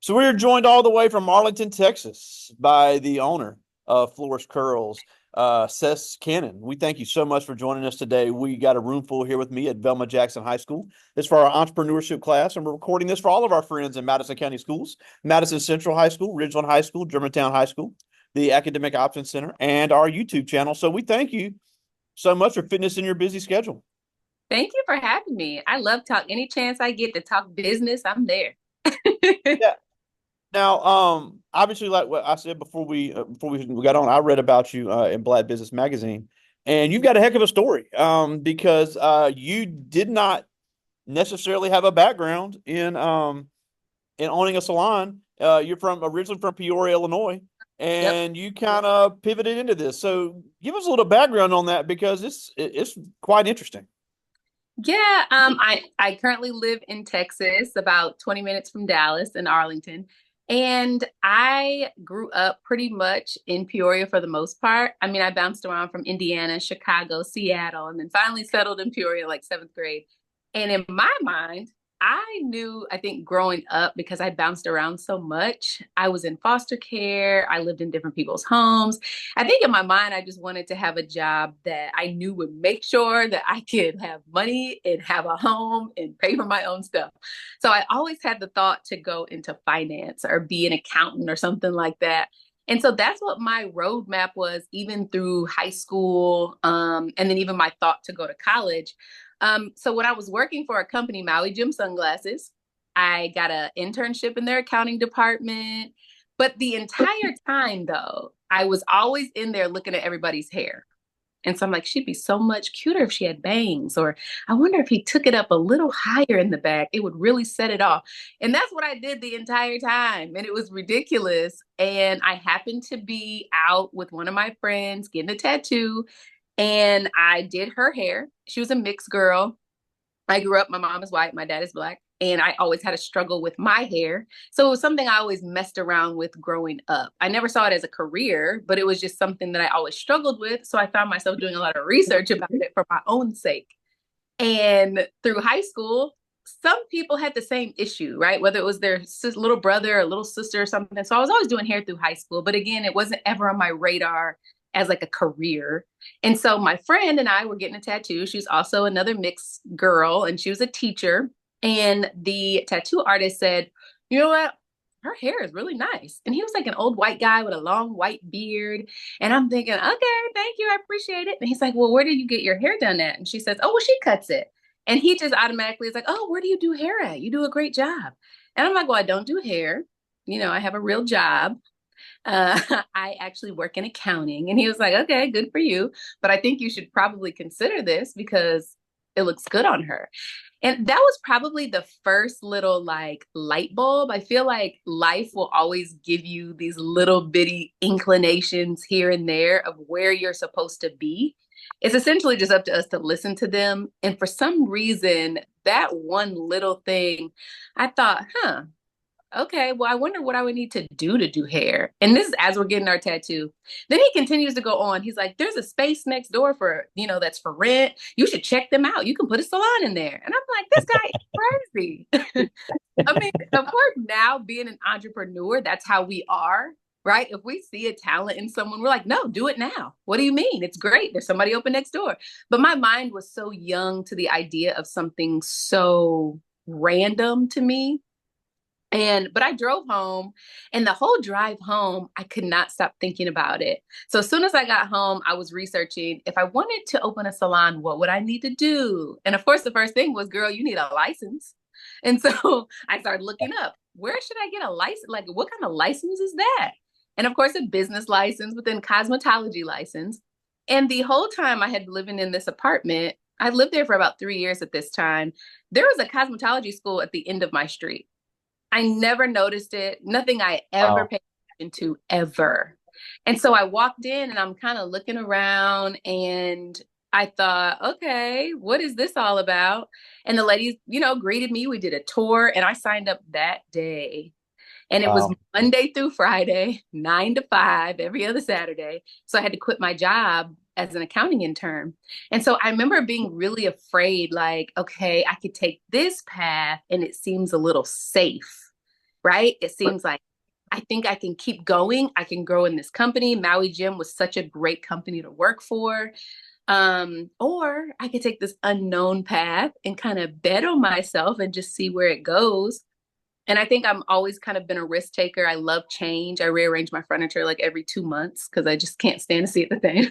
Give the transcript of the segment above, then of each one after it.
So we are joined all the way from Arlington, Texas, by the owner of Flourish Curls, Sesslee Cannon. We thank you so much for joining us today. We got a room full here with me at Velma Jackson High School. This is for our entrepreneurship class, and we're recording this for all of our friends in Madison County schools, Madison Central High School, Ridgeland High School, Germantown High School, the Academic Options Center, and our YouTube channel. So we thank you so much for fitting us in your busy schedule. Thank you for having me. I love talk. Any chance I get to talk business, I'm there. Yeah. Now, obviously, like what I said before we got on, I read about you in Black Business Magazine, and you've got a heck of a story. Because you did not necessarily have a background in owning a salon. You're from originally from Peoria, Illinois, Yep. and you kind of pivoted into this. So, give us a little background on that because it's quite interesting. Yeah, I currently live in Texas, about 20 minutes from Dallas in Arlington. And I grew up pretty much in Peoria for the most part. I mean, I bounced around from Indiana, Chicago, Seattle, and then finally settled in Peoria like seventh grade. And in my mind, I knew, I think growing up, because I bounced around so much, I was in foster care, I lived in different people's homes. I think in my mind, I just wanted to have a job that I knew would make sure that I could have money and have a home and pay for my own stuff. So I always had the thought to go into finance or be an accountant or something like that. And so that's what my roadmap was, even through high school, and then even my thought to go to college. So when I was working for a company, Maui Jim Sunglasses, I got an internship in their accounting department. But the entire time, though, I was always in there looking at everybody's hair. And so I'm like, she'd be so much cuter if she had bangs. Or I wonder if he took it up a little higher in the back, it would really set it off. And that's what I did the entire time. And it was ridiculous. And I happened to be out with one of my friends getting a tattoo. And I did her hair. She was a mixed girl. I grew up, my mom is white, my dad is black, and I always had a struggle with my hair. So it was something I always messed around with growing up. I never saw it as a career, but it was just something that I always struggled with. So I found myself doing a lot of research about it for my own sake. And through high school, some people had the same issue, right? Whether it was their little brother or little sister or something. So I was always doing hair through high school. But again, it wasn't ever on my radar as like a career. And so my friend and I were getting a tattoo. She was also another mixed girl and she was a teacher. And the tattoo artist said, you know what? Her hair is really nice. And he was like an old white guy with a long white beard. And I'm thinking, okay, thank you. I appreciate it. And he's like, well, where did you get your hair done at? And she says, oh, well, she cuts it. And he just automatically is like, oh, where do you do hair at? You do a great job. And I'm like, well, I don't do hair. You know, I have a real job. Uh, I actually work in accounting. And he was like, okay, good for you. But I think you should probably consider this because it looks good on her. And that was probably the first little like light bulb. I feel like life will always give you these little bitty inclinations here and there of where you're supposed to be. It's essentially just up to us to listen to them. And for some reason, that one little thing, I thought, okay, well, I wonder what I would need to do hair. And this is as we're getting our tattoo. Then he continues to go on. He's like, there's a space next door for, that's for rent. You should check them out. You can put a salon in there. And I'm like, this guy is crazy. I mean, of course, now being an entrepreneur, that's how we are, right? If we see a talent in someone, we're like, no, do it now. What do you mean? It's great. There's somebody open next door. But my mind was so young to the idea of something so random to me but I drove home and the whole drive home, I could not stop thinking about it. So as soon as I got home, I was researching if I wanted to open a salon, what would I need to do? And of course, the first thing was, girl, you need a license. And so I started looking up, where should I get a license? Like, what kind of license is that? And of course, a business license, but then cosmetology license. And the whole time I had living in this apartment, I lived there for about 3 years at this time. There was a cosmetology school at the end of my street. I never noticed it. Nothing I ever Wow. paid attention to ever. And so I walked in and I'm kind of looking around and I thought, okay, what is this all about? And the ladies, greeted me. We did a tour and I signed up that day. And it was Wow. Monday through Friday, 9 to 5, every other Saturday. So I had to quit my job as an accounting intern. And so I remember being really afraid, like, okay, I could take this path and it seems a little safe, right? It seems like I think I can keep going. I can grow in this company. Maui Gym was such a great company to work for. Or I could take this unknown path and kind of bet on myself and just see where it goes. And I think I'm always kind of been a risk taker. I love change. I rearrange my furniture like every 2 months because I just can't stand to see it the same.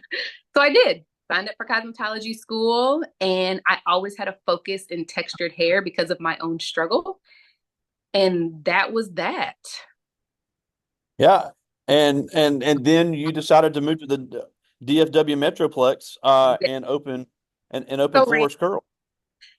So I did. Signed up for cosmetology school, and I always had a focus in textured hair because of my own struggle. And that was that. Yeah. And then you decided to move to the DFW Metroplex Yeah. and open So right. Flourish Curl.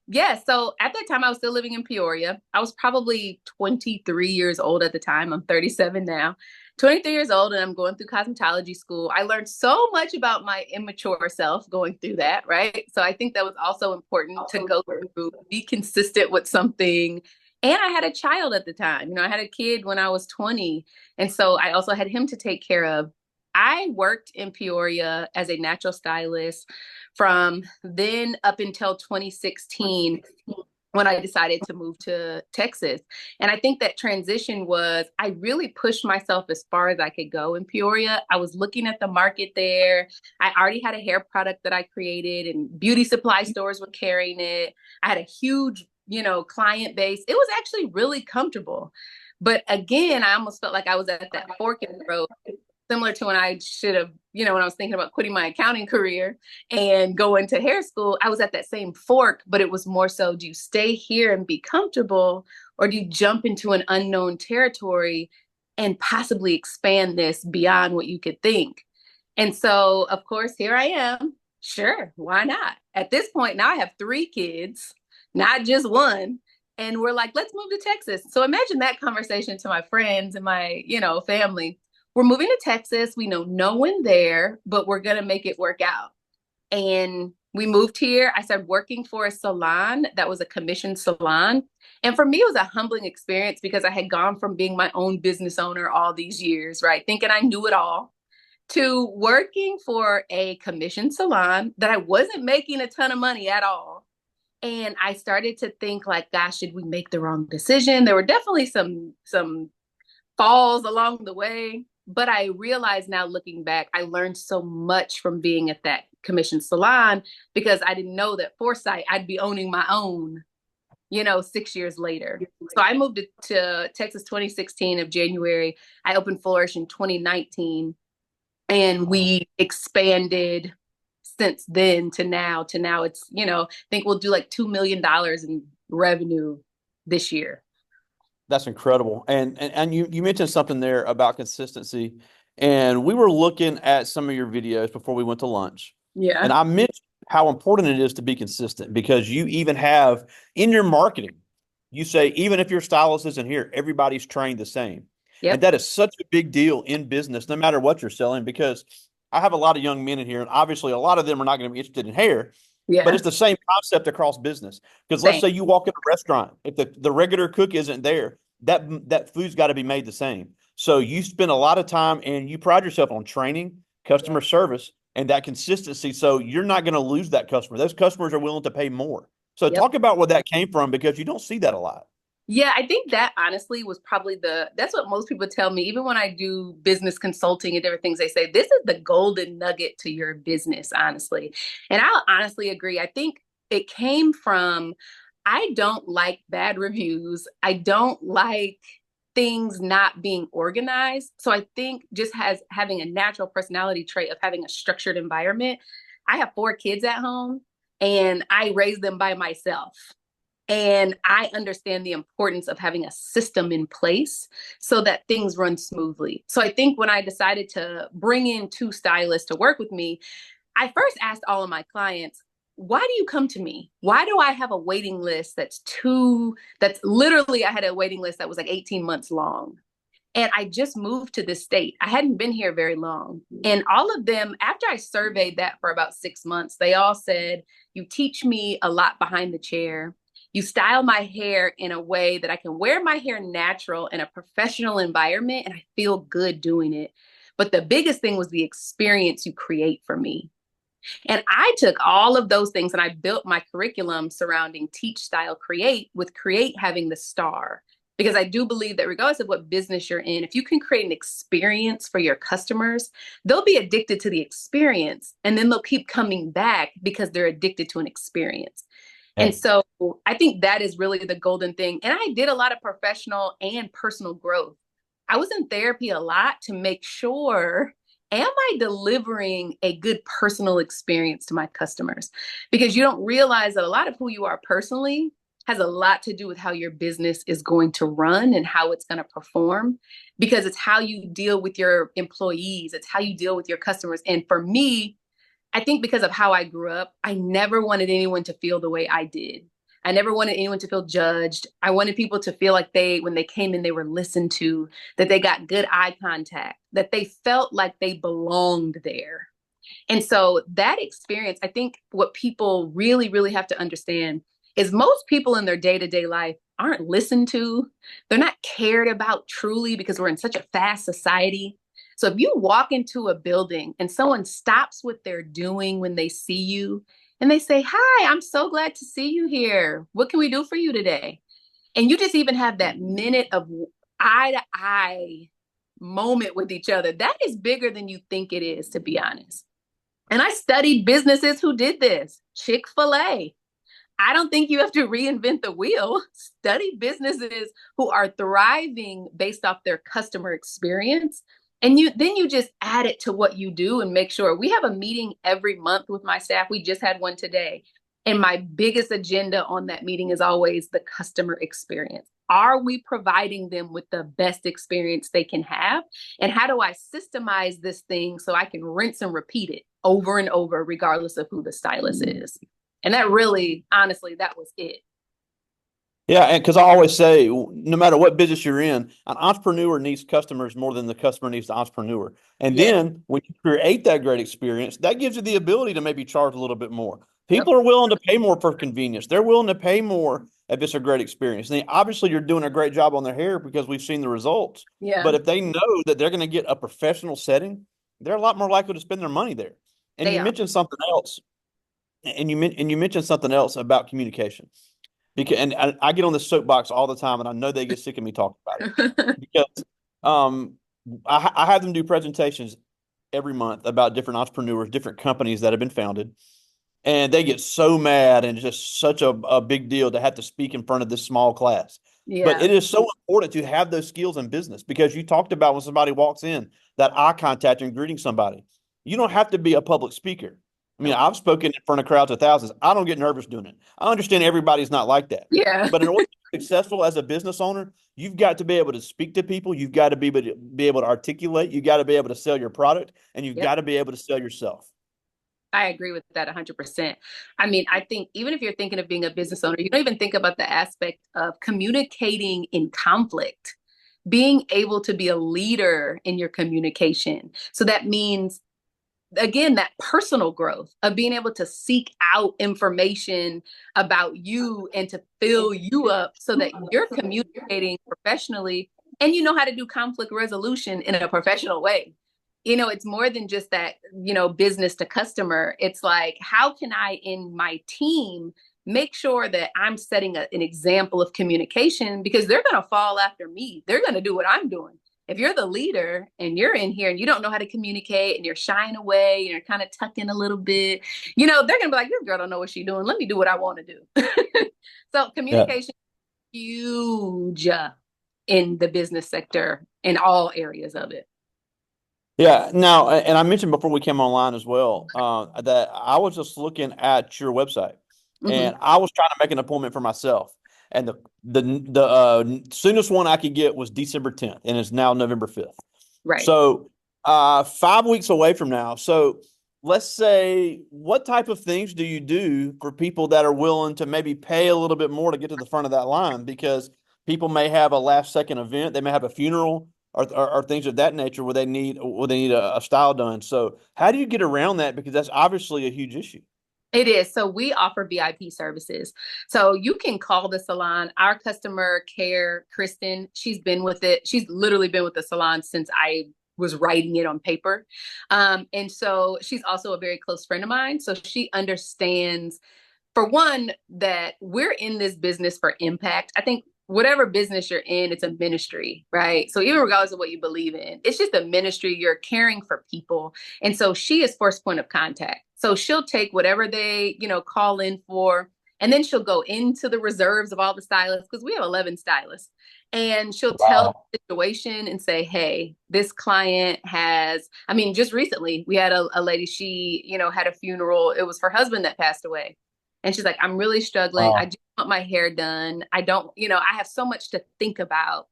Yeah. So at that time, I was still living in Peoria. I was probably 23 years old at the time. I'm 37 now. 23 years old, and I'm going through cosmetology school. I learned so much about my immature self going through that, right? So I think that was also important to go through, be consistent with something. And I had a child at the time. I had a kid when I was 20. And so I also had him to take care of. I worked in Peoria as a natural stylist from then up until 2016 when I decided to move to Texas. And I think that transition was, I really pushed myself as far as I could go in Peoria. I was looking at the market there. I already had a hair product that I created, and beauty supply stores were carrying it. I had a huge, client base. It was actually really comfortable. But again, I almost felt like I was at that fork in the road, similar to when I should have, when I was thinking about quitting my accounting career and going to hair school, I was at that same fork, but it was more so, do you stay here and be comfortable, or do you jump into an unknown territory and possibly expand this beyond what you could think? And so, of course, here I am. Sure, why not? At this point, now I have 3 kids, not just one. And we're like, let's move to Texas. So imagine that conversation to my friends and my, family. We're moving to Texas. We know no one there, but we're going to make it work out. And we moved here. I started working for a salon that was a commissioned salon. And for me, it was a humbling experience because I had gone from being my own business owner all these years, right? Thinking I knew it all, to working for a commissioned salon that I wasn't making a ton of money at all. And I started to think like, gosh, did we make the wrong decision? There were definitely some falls along the way. But I realize now, looking back, I learned so much from being at that commission salon because I didn't know that foresight, I'd be owning my own, 6 years later. So I moved to Texas 2016 of January. I opened Flourish in 2019, and we expanded since then to now. It's, I think we'll do like $2 million in revenue this year. That's incredible. And you mentioned something there about consistency. And we were looking at some of your videos before we went to lunch. And Yeah. I mentioned how important it is to be consistent because you even have in your marketing, you say, even if your stylist isn't here, everybody's trained the same. And Yep. that is such a big deal in business, no matter what you're selling, because I have a lot of young men in here, and obviously a lot of them are not going to be interested in hair, but Yeah. it's the same concept across business. Because let's Same. say you walk in a restaurant, if the regular cook isn't there, that food's got to be made the same. So you spend a lot of time and you pride yourself on training, customer service, and that consistency. So you're not going to lose that customer. Those customers are willing to pay more. So Yep. talk about where that came from because you don't see that a lot. Yeah, I think that honestly was probably that's what most people tell me, even when I do business consulting and different things, they say, this is the golden nugget to your business, honestly. And I'll honestly agree. I think it came from, I don't like bad reviews. I don't like things not being organized. So I think just having a natural personality trait of having a structured environment. I have 4 kids at home, and I raise them by myself. And I understand the importance of having a system in place so that things run smoothly. So I think when I decided to bring in 2 stylists to work with me, I first asked all of my clients, why do you come to me? Why do I have a waiting list that's literally, I had a waiting list that was like 18 months long. And I just moved to this state. I hadn't been here very long. And all of them, after I surveyed that for about 6 months, they all said, you teach me a lot behind the chair. You style my hair in a way that I can wear my hair natural in a professional environment, and I feel good doing it. But the biggest thing was the experience you create for me. And I took all of those things and I built my curriculum surrounding teach, style, create, with create having the star. Because I do believe that regardless of what business you're in, if you can create an experience for your customers, they'll be addicted to the experience and then they'll keep coming back because they're addicted to an experience. Yeah. And so I think that is really the golden thing. And I did a lot of professional and personal growth. I was in therapy a lot to make sure, am I delivering a good personal experience to my customers? Because you don't realize that a lot of who you are personally has a lot to do with how your business is going to run and how it's going to perform, because it's how you deal with your employees, it's how you deal with your customers. And for me, I think because of how I grew up, I never wanted anyone to feel the way I did. I never wanted anyone to feel judged. I wanted people to feel like when they came in, they were listened to, that they got good eye contact, that they felt like they belonged there. And so that experience, I think what people really, really have to understand is most people in their day-to-day life aren't listened to. They're not cared about truly because we're in such a fast society. So if you walk into a building and someone stops what they're doing when they see you and they say, "Hi, I'm so glad to see you here. What can we do for you today?" And you just even have that minute of eye to eye moment with each other, that is bigger than you think it is, to be honest. And I studied businesses who did this. Chick-fil-A. I don't think you have to reinvent the wheel. Study businesses who are thriving based off their customer experience. And you just add it to what you do and make sure. We have a meeting every month with my staff. We just had one today. And my biggest agenda on that meeting is always the customer experience. Are we providing them with the best experience they can have? And how do I systemize this thing so I can rinse and repeat it over and over, regardless of who the stylist is? And that really, honestly, that was it. Yeah, and because I always say, no matter what business you're in, an entrepreneur needs customers more than the customer needs the entrepreneur. And Yeah. then when you create that great experience, that gives you the ability to maybe charge a little bit more. Yep. People are willing to pay more for convenience. They're willing to pay more if it's a great experience. And obviously, you're doing a great job on their hair because we've seen the results. Yeah. But if they know that they're going to get a professional setting, they're a lot more likely to spend their money there. And They you are. mentioned something else, and you mentioned something else about communication. Because and I get on this soapbox all the time, and I know they get sick of me talking about it because um, I have them do presentations every month about different entrepreneurs, different companies that have been founded, and they get so mad and it's just such a big deal to have to speak in front of this small class. But Yeah. it is so important to have those skills in business because you talked about when somebody walks in, that eye contact and greeting somebody. You don't have to be a public speaker. I mean, Nope. I've spoken in front of crowds of thousands. I don't get nervous doing it. I understand everybody's not like that. Yeah. But in order to be successful as a business owner, you've got to be able to speak to people. You've got to be able to articulate. You got to be able to sell your product, and you've Yep. got to be able to sell yourself. I agree with that 100%. I mean, I think even if you're thinking of being a business owner, you don't even think about the aspect of communicating in conflict, being able to be a leader in your communication. So that means, again, that personal growth of being able to seek out information about you and to fill you up so that you're communicating professionally and you know how to do conflict resolution in a professional way. It's more than just that, business to customer. It's like, how can I, in my team, make sure that I'm setting an example of communication, because they're going to fall after me. They're going to do what I'm doing. If you're the leader and you're in here and you don't know how to communicate and you're shying away and you're kind of tucking a little bit, they're gonna be like, this girl don't know what she's doing. Let me do what I want to do. So Yeah. communication is huge in the business sector in all areas of it. Yeah. Now, and I mentioned before we came online as well, that I was just looking at your website Hmm. and I was trying to make an appointment for myself. And the soonest one I could get was December 10th, and it's now November 5th. Right. So 5 weeks away from now. So let's say, what type of things do you do for people that are willing to maybe pay a little bit more to get to the front of that line? Because people may have a last second event, they may have a funeral or things of that nature where they need a style done. So how do you get around that? Because that's obviously a huge issue. It is. So we offer VIP services. So you can call the salon. Our customer care, Kristen, she's been with it. She's literally been with the salon since I was writing it on paper. And so she's also a very close friend of mine. So she understands, for one, that we're in this business for impact. I think whatever business you're in, it's a ministry, right? So even regardless of what you believe in, it's just a ministry. You're caring for people. And so she is first point of contact. So she'll take whatever they, call in for, and then she'll go into the reserves of all the stylists, because we have 11 stylists. And she'll tell Wow. the situation and say, hey, this client has, I mean, just recently we had a lady, she, had a funeral. It was her husband that passed away. And she's like, I'm really struggling. I Wow. just want my hair done. I don't, I have so much to think about.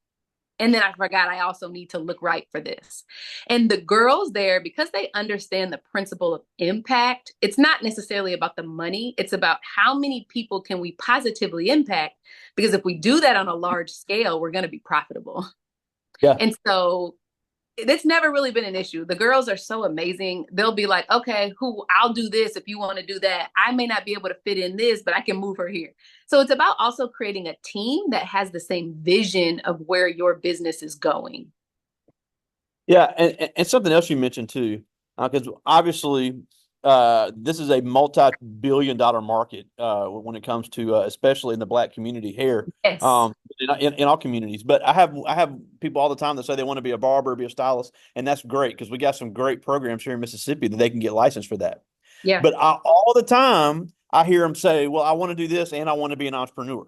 And then I forgot I also need to look right for this. And the girls there, because they understand the principle of impact, it's not necessarily about the money. It's about how many people can we positively impact? Because if we do that on a large scale, we're going to be profitable. Yeah. And so it's never really been an issue. The girls are so amazing. They'll be like, okay, I'll do this if you want to do that. I may not be able to fit in this, but I can move her here. So it's about also creating a team that has the same vision of where your business is going. Yeah, and something else you mentioned too, because obviously this is a multi-billion-dollar market when it comes to especially in the Black community hair, Yes. in all communities. But I have people all the time that say they want to be a barber, be a stylist, and that's great because we got some great programs here in Mississippi that they can get licensed for that. Yeah. But all the time I hear them say, "Well, I want to do this and I want to be an entrepreneur."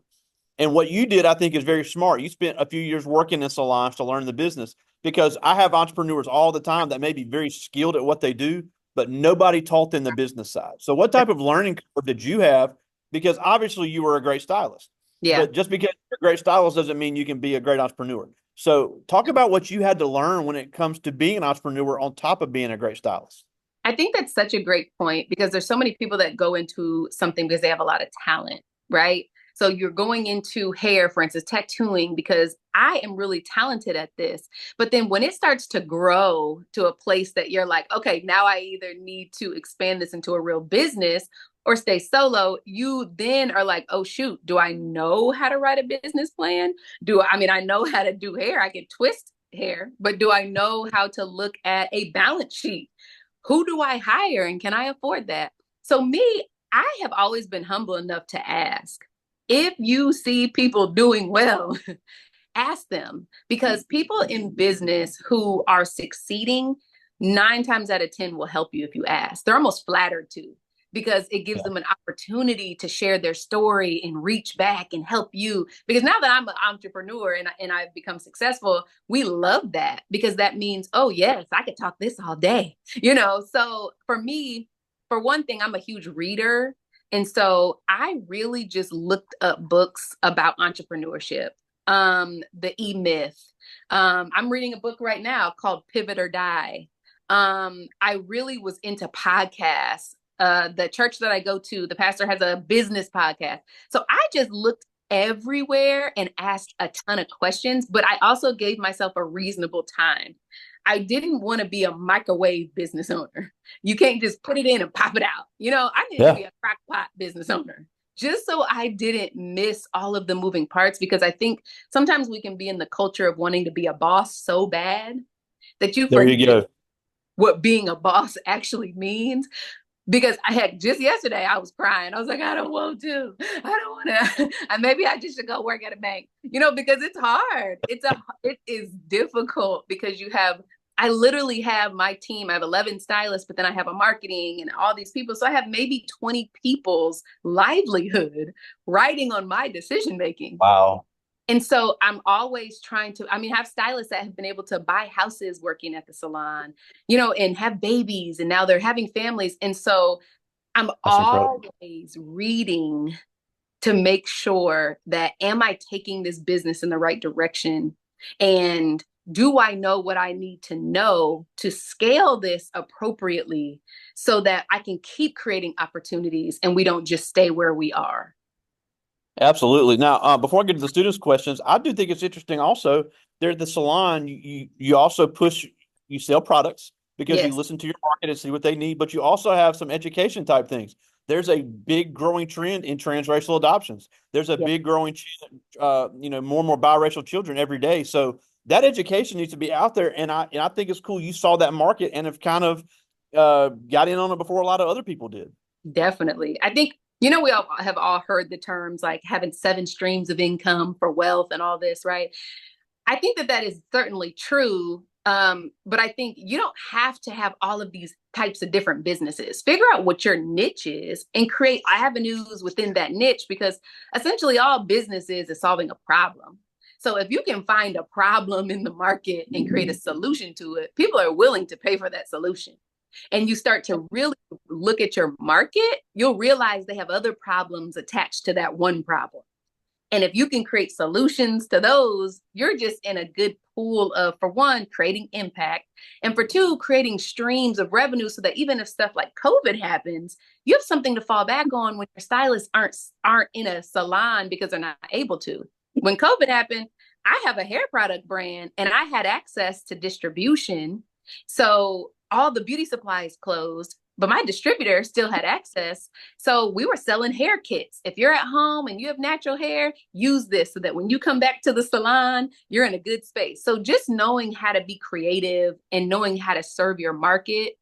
And what you did, I think, is very smart. You spent a few years working in salons to learn the business because I have entrepreneurs all the time that may be very skilled at what they do, but nobody taught them the business side. So, what type of learning curve did you have? Because obviously you were a great stylist, Yeah. but just because you're a great stylist doesn't mean you can be a great entrepreneur. So, talk about what you had to learn when it comes to being an entrepreneur on top of being a great stylist. I think that's such a great point because there's so many people that go into something because they have a lot of talent, right? So you're going into hair, for instance, tattooing, because I am really talented at this. But then when it starts to grow to a place that you're like, okay, now I either need to expand this into a real business or stay solo, you then are like, oh, shoot, do I know how to write a business plan? I mean, I know how to do hair, I can twist hair, but do I know how to look at a balance sheet? Who do I hire and can I afford that? So, me, I have always been humble enough to ask. If you see people doing well, ask them, because people in business who are succeeding 9 times out of 10 will help you if you ask. They're almost flattered to, because it gives Yeah. them an opportunity to share their story and reach back and help you. Because now that I'm an entrepreneur and I've become successful, we love that because that means, oh, yes, I could talk this all day, So for me, for one thing, I'm a huge reader. And so I really just looked up books about entrepreneurship, the E-Myth. I'm reading a book right now called Pivot or Die. I really was into podcasts. The church that I go to, the pastor has a business podcast. So I just looked everywhere and asked a ton of questions, but I also gave myself a reasonable time. I didn't want to be a microwave business owner. You can't just put it in and pop it out. I needed to Yeah. be a crock pot business owner just so I didn't miss all of the moving parts, because I think sometimes we can be in the culture of wanting to be a boss so bad that you There you forget go. what being a boss actually means. Because I had just yesterday, I was crying. I was like, I don't want to. I don't want to. And maybe I just should go work at a bank, because it's hard. It is difficult because I literally have my team. I have 11 stylists, but then I have a marketing and all these people. So I have maybe 20 people's livelihood riding on my decision making. Wow. And so I'm always trying to, I mean, have stylists that have been able to buy houses working at the salon, and have babies, and now they're having families. And so I'm That's incredible. always reading to make sure that, am I taking this business in the right direction? And do I know what I need to know to scale this appropriately so that I can keep creating opportunities and we don't just stay where we are? Absolutely. Now, before I get to the students' questions, I do think it's interesting. Also, there at the salon, you also push, you sell products because you Yes. listen to your market and see what they need, but you also have some education type things. There's a big growing trend in transracial adoptions. There's a Yeah, big growing, more and more biracial children every day. So that education needs to be out there, and I think it's cool. You saw that market and have kind of got in on it before a lot of other people did. definitely. I think We all have all heard the terms like having seven streams of income for wealth and all this, right? I think that that is certainly true. But I think you don't have to have all of these types of different businesses. Figure out what your niche is and create avenues within that niche because essentially all business is solving a problem. So if you can find a problem in the market and create a solution to it, people are willing to pay for that solution. And you start to really look at your market, you'll realize they have other problems attached to that one problem. And if you can create solutions to those, you're just in a good pool of, for one, creating impact, and for two, creating streams of revenue so that even if stuff like COVID happens, you have something to fall back on when your stylists aren't in a salon because they're not able to. When COVID happened, I have a hair product brand and I had access to distribution. So all the beauty supplies closed, but my distributor still had access. So we were selling hair kits. If you're at home and you have natural hair, use this so that when you come back to the salon, you're in a good space. So just knowing how to be creative and knowing how to serve your market,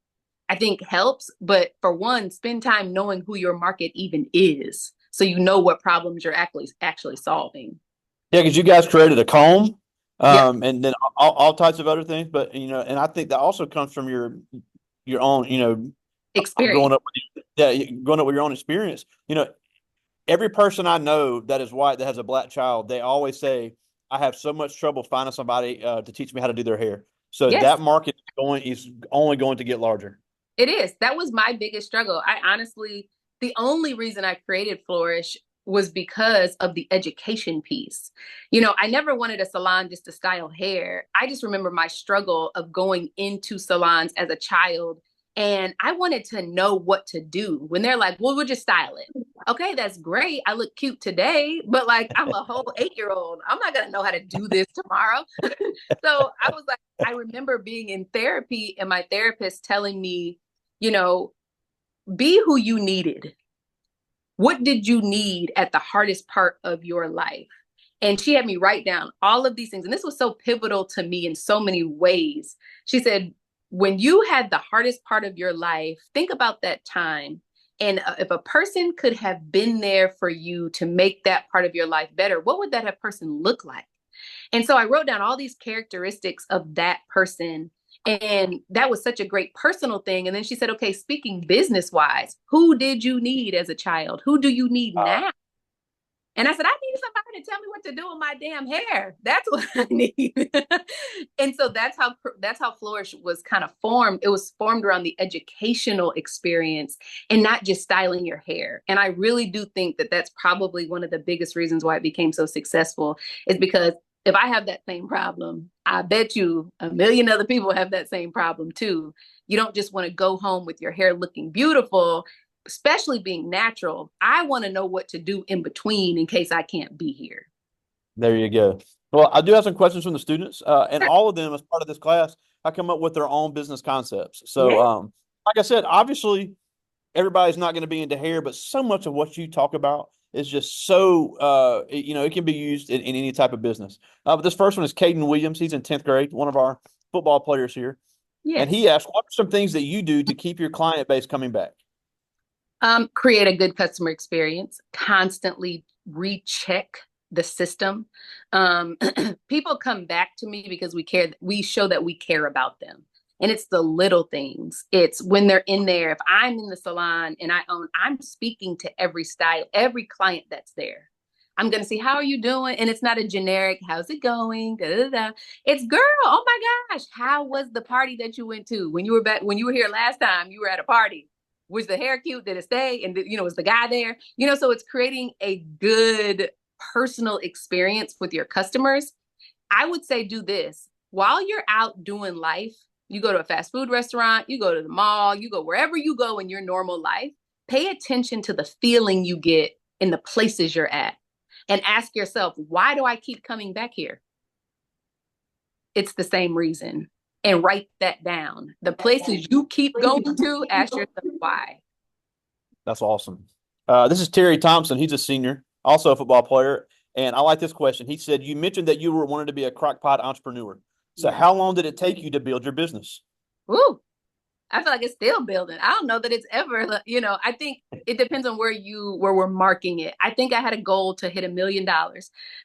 I think helps. But for one, spend time knowing who your market even is. So you know what problems you're actually solving. Yeah, because you guys created a comb, Yep. and then all types of other things. But and I think that also comes from your own, growing Experience. up growing up with your own experience. Every person I know that is white that has a black child, they always say, "I have so much trouble finding somebody to teach me how to do their hair." So Yes. that market is only going to get larger. It is. That was my biggest struggle. I honestly, the only reason I created Flourish was because of the education piece. I never wanted a salon just to style hair. I just remember my struggle of going into salons as a child and I wanted to know what to do when they're like, well, we'll just style it. Okay, that's great. I look cute today, but like I'm a whole 8-year old. I'm not going to know how to do this tomorrow. So I was like, I remember being in therapy and my therapist telling me, you know, be who you needed. What did you need at the hardest part of your life? And she had me write down all of these things. And this was so pivotal to me in so many ways. She said, when you had the hardest part of your life, think about that time. And if a person could have been there for you to make that part of your life better, what would that person look like? And so I wrote down all these characteristics of that person. And that was such a great personal thing. And then she said, okay, speaking business wise, who did you need as a child? Who do you need now? And I said, I need somebody to tell me what to do with my damn hair. That's what I need. And so that's how Flourish was kind of formed. It was formed around the educational experience and not just styling your hair. And I really do think that that's probably one of the biggest reasons why it became so successful is because if I have that same problem, I bet you a million other people have that same problem too. You don't just want to go home with your hair looking beautiful, especially being natural. I want to know what to do in between in case I can't be here. There you go. Well, I do have some questions from the students, and all of them, as part of this class, I come up with their own business concepts. So, Yeah. like I said, obviously, everybody's not going to be into hair, but so much of what you talk about is just so, it can be used in any type of business. But this first one is Caden Williams. He's in 10th grade, one of our football players here. And Yes. he asked, what are some things that you do to keep your client base coming back? Create a good customer experience, constantly recheck the system. Um, People come back to me because we care, we show that we care about them. And it's the little things. It's when they're in there. If I'm in the salon and I'm speaking to every style, every client that's there. I'm going to see, how are you doing? And it's not a generic, how's it going? Da, da, da. It's, girl, oh my gosh, how was the party that you went to? When you were here last time, you were at a party. Was the hair cute? Did it stay? And was the guy there? So it's creating a good personal experience with your customers. I would say do this while you're out doing life. You go to a fast food restaurant, you go to the mall, you go wherever you go in your normal life. Pay attention to the feeling you get in the places you're at and ask yourself, why do I keep coming back here? It's the same reason. And write that down. The places you keep going to, ask yourself why. That's awesome. This is Terry Thompson. He's a senior, also a football player. And I like this question. He said, you mentioned that you were wanting to be a crockpot entrepreneur. So Yeah. how long did it take you to build your business? Ooh. I feel like it's still building. I don't know that it's ever, I think it depends on where we're marking it. I think I had a goal to hit $1 million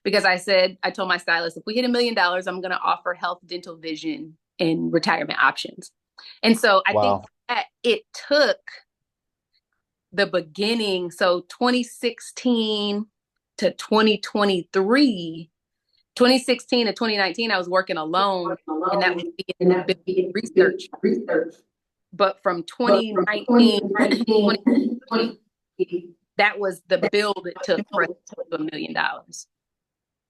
because I told my stylist, if we hit $1 million, I'm going to offer health, dental, vision, and retirement options. And so I think Wow. that it took the beginning. So 2016 to 2023, 2016 to 2019, I was working alone, and that was being business research. But from 2019 to 2020, that was the build it took for us to hit $1 million.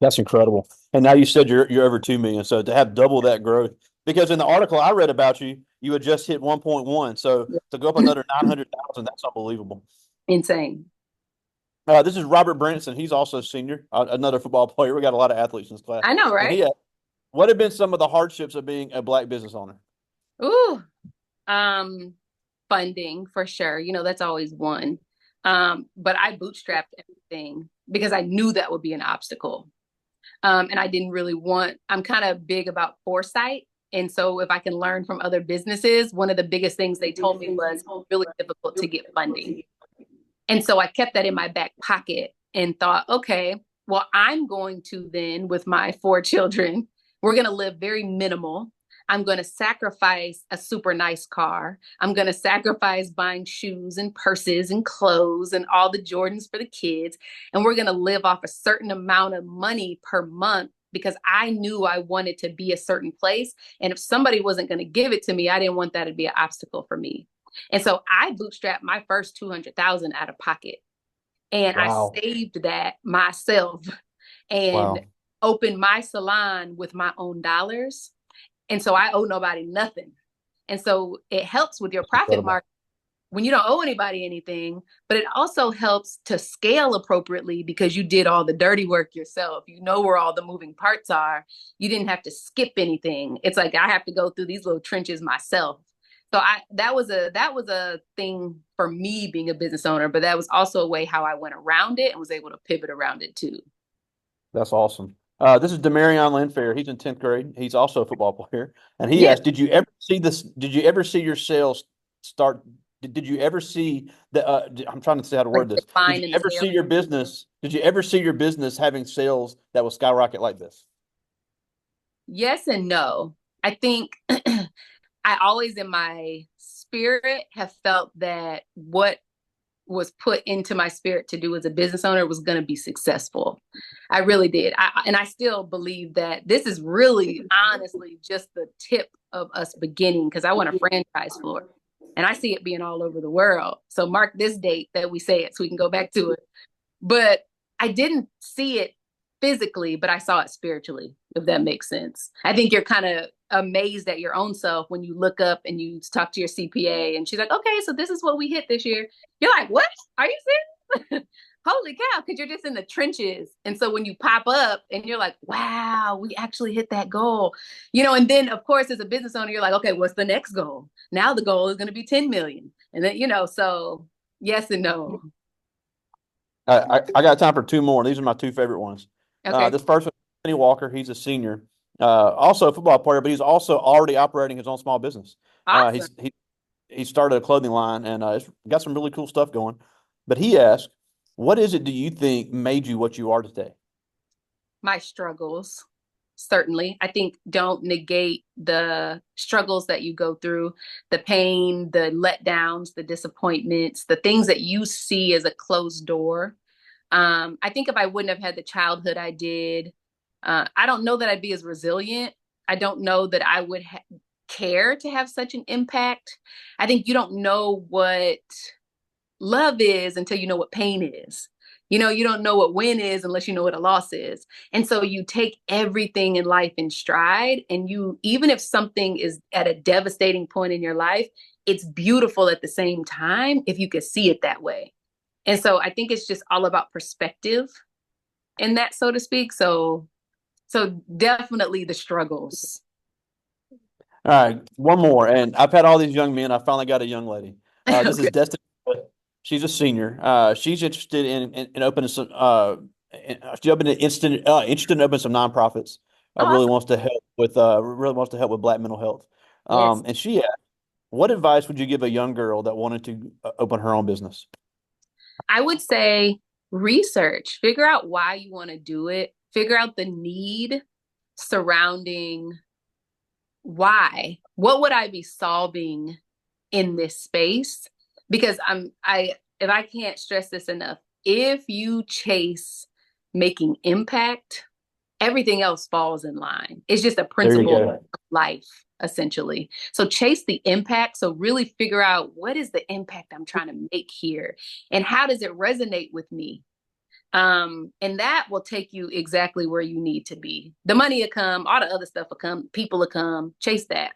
That's incredible. And now you said you're over 2 million. So to have double that growth, because in the article I read about you, you had just hit 1.1. So to go up another 900,000, that's unbelievable. Insane. This is Robert Branson. He's also a senior, another football player. We got a lot of athletes in this class. I know, And right? what have been some of the hardships of being a black business owner? Ooh, um, funding for sure. That's always one. But I bootstrapped everything because I knew that would be an obstacle. And I didn't really I'm kind of big about foresight. And so if I can learn from other businesses, one of the biggest things they told me was it's really difficult to get funding. And so I kept that in my back pocket and thought, okay, well, I'm going to then, with my 4 children, we're going to live very minimal. I'm going to sacrifice a super nice car. I'm going to sacrifice buying shoes and purses and clothes and all the Jordans for the kids. And we're going to live off a certain amount of money per month because I knew I wanted to be a certain place. And if somebody wasn't going to give it to me, I didn't want that to be an obstacle for me. And so I bootstrapped my first 200,000 out of pocket, and I Wow. saved that myself and Wow. opened my salon with my own dollars. And so I owe nobody nothing. And so it helps with your That's profit incredible. margin when you don't owe anybody anything, but it also helps to scale appropriately because you did all the dirty work yourself. You know where all the moving parts are. You didn't have to skip anything. It's like I have to go through these little trenches myself. So that was a thing for me being a business owner, but that was also a way how I went around it and was able to pivot around it too. That's awesome. This is Demarion Linfair. He's in 10th grade. He's also a football player. And he Yeah, asked, did you ever see this? Did you ever see your sales start? Did you ever see I'm trying to say how to like word this. Did decline you in the ever see sales. your business? Did you ever see your business having sales that will skyrocket like this? Yes and no. I think I always in my spirit have felt that what was put into my spirit to do as a business owner was going to be successful. I really did. And I still believe that this is really honestly just the tip of us beginning because I want a franchise floor and I see it being all over the world. So mark this date that we say it so we can go back to it. But I didn't see it physically, but I saw it spiritually, if that makes sense. I think you're kind of amazed at your own self when you look up and you talk to your CPA and she's like, okay, so this is what we hit this year. You're like, what? Are you serious? Holy cow, because you're just in the trenches. And so when you pop up and you're like, wow, we actually hit that goal, and then of course, as a business owner, you're like, okay, what's the next goal? Now the goal is going to be 10 million. And then, so yes and no. I got time for two more. These are my two favorite ones. Okay. This first one, Kenny Walker. He's a senior, also a football player, but he's also already operating his own small business. Awesome. He started a clothing line and it's got some really cool stuff going. But he asked, "What is it do you think made you what you are today?" My struggles, certainly. I think don't negate the struggles that you go through, the pain, the letdowns, the disappointments, the things that you see as a closed door. I think if I wouldn't have had the childhood I did, I don't know that I'd be as resilient. I don't know that I would care to have such an impact. I think you don't know what love is until you know what pain is. You don't know what win is unless you know what a loss is. And so you take everything in life in stride. And even if something is at a devastating point in your life, it's beautiful at the same time if you could see it that way. And so I think it's just all about perspective in that, so to speak. So definitely the struggles. All right, one more. And I've had all these young men. I finally got a young lady. This is Okay. Destiny. She's a senior. She's interested in opening some. She opened an instant interested in opening some nonprofits. Oh, Really awesome. wants to help with Black mental health. Yes. And she asked, What advice would you give a young girl that wanted to open her own business? I would say research, figure out why you want to do it, figure out the need surrounding why. What would I be solving in this space? Because if I can't stress this enough, if you chase making impact, everything else falls in line. It's just a There you principle go. of life, essentially. So chase the impact. So really figure out what is the impact I'm trying to make here and how does it resonate with me? And that will take you exactly where you need to be. The money will come, all the other stuff will come, people will come, chase that.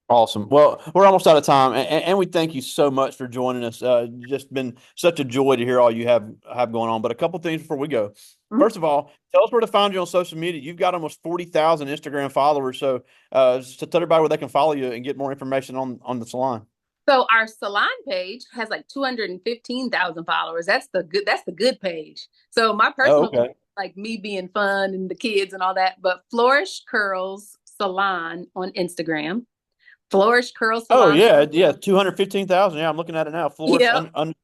Awesome. Well, we're almost out of time, and we thank you so much for joining us. Just been such a joy to hear all you have going on. But a couple things before we go. Mhm. First of all, tell us where to find you on social media. You've got almost 40,000 Instagram followers, so tell everybody where they can follow you and get more information on the salon. So our salon page has like 215,000 followers. That's the good page. So my Oh, personal page, okay. like me being fun and the kids and all that, but Flourish Curls Salon on Instagram. Flourish Curls Oh Salon. yeah, yeah, 215,000. Yeah, I'm looking at it now. Yep.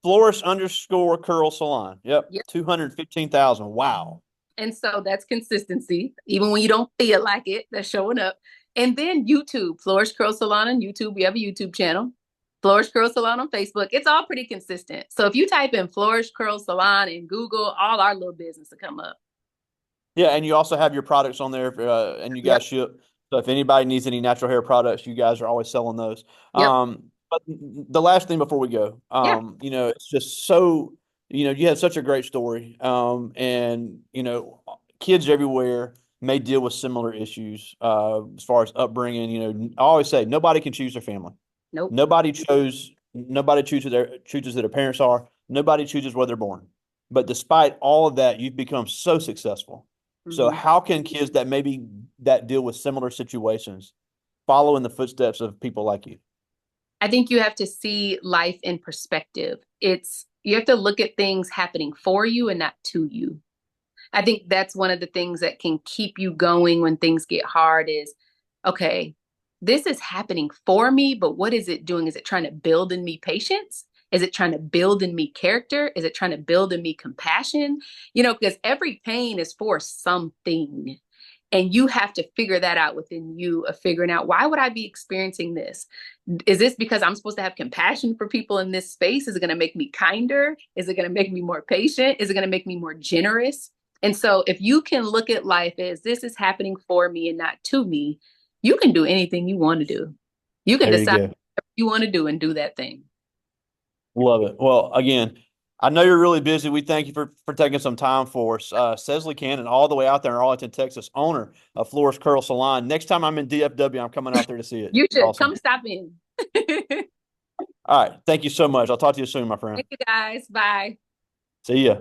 Flourish underscore curl salon. Yep, Yep. 215,000. Wow. And so that's consistency. Even when you don't feel like it, that's showing up. And then YouTube, Flourish Curl Salon on YouTube. We have a YouTube channel. Flourish Curl Salon on Facebook. It's all pretty consistent. So if you type in Flourish Curl Salon in Google, all our little business will come up. Yeah, and you also have your products on there, and you guys Yep. ship. So if anybody needs any natural hair products, you guys are always selling those. Yep. But the last thing before we go, Yeah. it's just so, you had such a great story, and kids everywhere may deal with similar issues as far as upbringing. I always say nobody can choose their family. Nope. Nobody chooses who their parents are. Nobody chooses where they're born. But despite all of that, you've become so successful. So Hmm. how can kids that deal with similar situations follow in the footsteps of people like you? I think you have to see life in perspective. You have to look at things happening for you and not to you. I think that's one of the things that can keep you going when things get hard is, okay, this is happening for me, but what is it doing? Is it trying to build in me patience? Is it trying to build in me character? Is it trying to build in me compassion? Because every pain is for something. And you have to figure that out within you of figuring out, why would I be experiencing this? Is this because I'm supposed to have compassion for people in this space? Is it going to make me kinder? Is it going to make me more patient? Is it going to make me more generous? And so if you can look at life as this is happening for me and not to me, you can do anything you want to do. You can There you decide go. what you want to do and do that thing. Love it. Well, again, I know you're really busy. We thank you for taking some time for us. Sesslee Cannon, all the way out there in Arlington, Texas, owner of Flourish Curl Salon. Next time I'm in DFW, I'm coming out there to see it. You should Awesome. come stop in. Thank All right. Thank you so much. I'll talk to you soon, my friend. you guys. Bye. See ya.